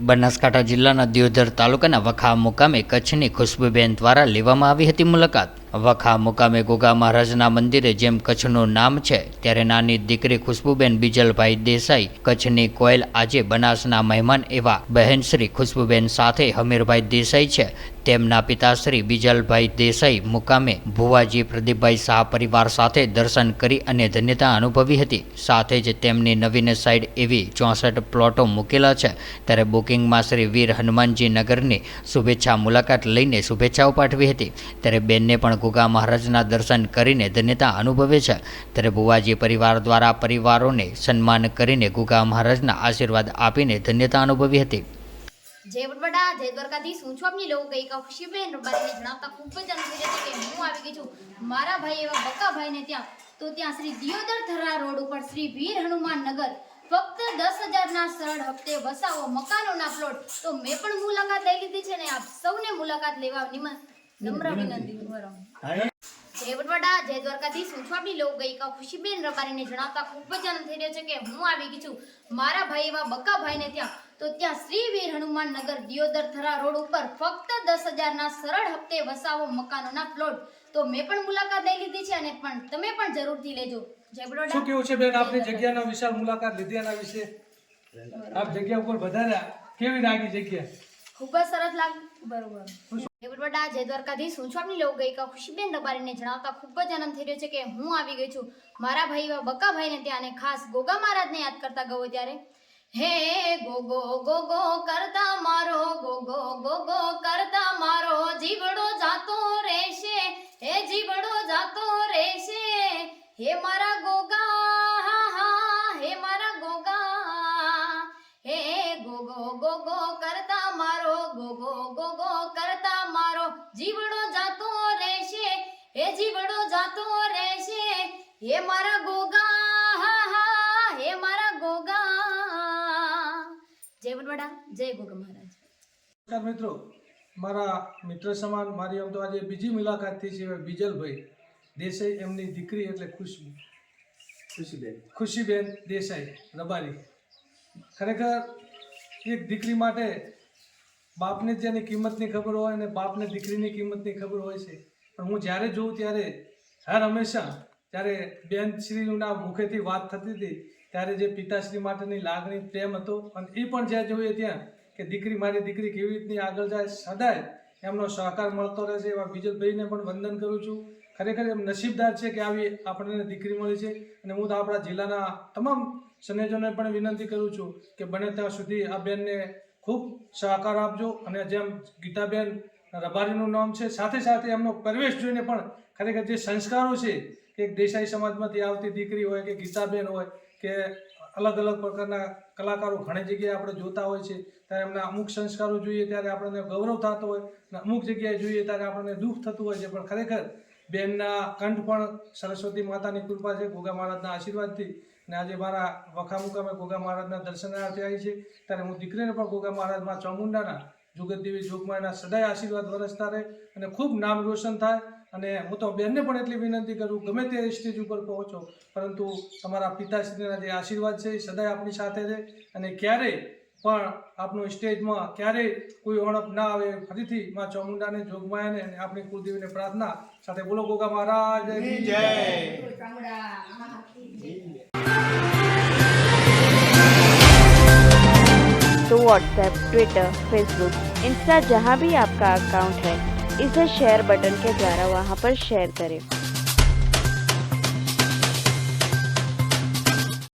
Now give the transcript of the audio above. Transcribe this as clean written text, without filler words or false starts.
બનાસકાંઠા જિલ્લાના દિયોદર તાલુકાના વખા મુકામે કચ્છની ખુશ્બુબેન દ્વારા લેવામાં આવી હતી મુલાકાત। વખા મુકામે ગોગા મહારાજના મંદિરે જેમ કચ્છનું નામ છે ત્યારે નાની દીકરી ખુશ્બુબેન બીજલભાઈ દેસાઈ કચ્છની કોયલ આજે બનાસના મહેમાન એવા બહેનશ્રી ખુશ્બુબેન સાથે હમીરભાઈ દેસાઈ છે। તેમના પિતાશ્રી બીજલભાઈ દેસાઈ મુકામે ભુવાજી પ્રદીપભાઈ શાહ પરિવાર સાથે દર્શન કરી અને ધન્યતા અનુભવી હતી। સાથે જ તેમની નવીન સાઇડ એવી 64 પ્લોટો મૂકેલા છે। ત્યારે બુકિંગમાં શ્રી વીર હનુમાનજી નગરની શુભેચ્છા મુલાકાત લઈને શુભેચ્છાઓ પાઠવી હતી। ત્યારે બેનને પણ ગોગા મહારાજના દર્શન કરીને ધન્યતા અનુભવે છે। ત્યારે ભુવાજી પરિવાર દ્વારા પરિવારોને સન્માન કરીને ગોગા મહારાજના આશીર્વાદ આપીને ધન્યતા અનુભવી હતી। जय बड़ा जय द्वारकाधीश हूँ अपनी लोग गई का खुशीबेन रबारीने जणावता खूब ज आनंद થઈ રહ્યો છે કે હું આવી ગઈ છું મારા ભાઈ એવા બકાભાઈ ને ત્યાં। તો ત્યાં શ્રી દિયોદર થરા રોડ ઉપર શ્રી વીર હનુમાન નગર ફક્ત 10,000 ના સરળ હપ્તે વસાવો મકાનોના પ્લોટ। તો મેં પણ મુલાકાત લઈ લીધી છે ને આપ સૌને મુલાકાત લેવા નમ્ર વિનંતી કરું। जय बड़ा जय द्वारकाधीश हूँ अपनी लोग गई का खुशीबेन रबारीने जणावता खूब ज आनंद થઈ રહ્યો છે કે હું આવી ગઈ છું મારા ભાઈ એવા બકાભાઈ ને ત્યાં। तो ત્યાં श्री वीर हनुमान नगर दियोदर थरा रोड पर फक्त 10,000 ના સરળ હપ્તે વસાવો મકાનોના પ્લોટ। તો મેં પણ મુલાકાત લઈ લીધી છે અને પણ તમે પણ જરૂરથી લેજો। જય બરોડા શું કેવું છે બેન આપની જગ્યાનો વિશાળ મુલાકાત લીધી એના વિશે આપ જગ્યા ઉપર વધાર્યા કેવી લાગી જગ્યા? ખૂબ જ સરસ લાગી બરોબર। જય બરોડા જય દ્વારકાધીશ હું છું આપની લોક ગઈકા ખુશીબેન રબારીને જણાવતા ખૂબ જ આનંદ થઈ રહ્યો છે કે હું આવી ગઈ છું મારા ભાઈ એવા બકાભાઈને ત્યાં અને ખાસ ગોગા મહારાજને યાદ કરતા ગયો ત્યારે हे गोगो गोगो करता मारो गोगो गोगो करता मारो जीवड़ो जातो रेशे हे जीवड़ो जातो रेशे हे मारा गोगा हा हा हे मारा गोगा हे गोगो गोगो करता मारो गोगो गोगो करता मारो जीवड़ो जातो रेशे हे जीवड़ो जातो रेशे हे मारा गोगा हा हा हे मारा गोगा। जय बड़ा जय गोगा महाराज। નમસ્કાર મિત્રો, મારા મિત્ર સમાન મારી આમ તો આજે બીજી મુલાકાત થઈ છે બીજલભાઈ દેસાઈ એમની દીકરી એટલે ખુશીબેન દેસાઈ રબારી। ખરેખર એક દીકરી માટે બાપને જેની કિંમતની ખબર હોય અને બાપને દીકરીની કિંમતની ખબર હોય છે। પણ હું જ્યારે જોઉં ત્યારે હર હંમેશા જ્યારે બેનશ્રીના મુખેથી વાત થતી હતી ત્યારે જે પિતાશ્રી માટેની લાગણી પ્રેમ હતો અને એ પણ જ્યાં જોઈએ ત્યાં કે દીકરી મારી દીકરી કેવી રીતની આગળ જાય સદાય એમનો સહકાર મળતો રહે છે। એવા બીજલભાઈને પણ વંદન કરું છું। ખરેખર એમ નસીબદાર છે કે આવી આપણને દીકરી મળી છે અને હું તો આપણા જિલ્લાના તમામ સંયોજનોને પણ વિનંતી કરું છું કે બને ત્યાં સુધી આ બેનને ખૂબ સહકાર આપજો। અને જેમ ગીતાબેન રબારીનું નામ છે સાથે સાથે એમનો પ્રવેશ જોઈને પણ ખરેખર જે સંસ્કારો છે કે એક દેસાઈ સમાજમાંથી આવતી દીકરી હોય કે ગીતાબેન હોય કે અલગ અલગ પ્રકારના કલાકારો ઘણી જગ્યાએ આપણે જોતા હોય છે ત્યારે એમના અમુક સંસ્કારો જોઈએ ત્યારે આપણને ગૌરવ થતો હોય અને અમુક જગ્યાએ જોઈએ ત્યારે આપણને દુઃખ થતું હોય છે। પણ ખરેખર બેનના કંઠ પણ સરસ્વતી માતાની કૃપા છે ગોગા મહારાજના આશીર્વાદથી અને આજે મારા વખા મુકામે ગોગા મહારાજના દર્શનાર્થે આવી છે ત્યારે હું દીકરીને પણ ગોગા મહારાજમાં ચામુંડાના જુગતદેવી જોગમાયના સદાય આશીર્વાદ વરસતા રહે અને ખૂબ નામ રોશન થાય। અને હું તો બેનને પણ એટલી વિનંતી કરું ગમે તે સ્ટેજ ઉપર પહોંચો પરંતુ તમારા પિતાશ્રીના જે આશીર્વાદ છે એ સદાય આપણી સાથે રહે અને ક્યારેય પણ આપણું સ્ટેજમાં ક્યારેય કોઈ ઓણપ ના આવે। ફરીથી માં ચામુંડાને જોગમાયાને અને આપણી કુળદેવીને પ્રાર્થના સાથે બોલો ગોગા મહારાજની જય। तो व्हाट्सएप, ट्विटर, फेसबुक, इंस्टा जहाँ भी आपका अकाउंट है इसे शेयर बटन के द्वारा वहाँ पर शेयर करें।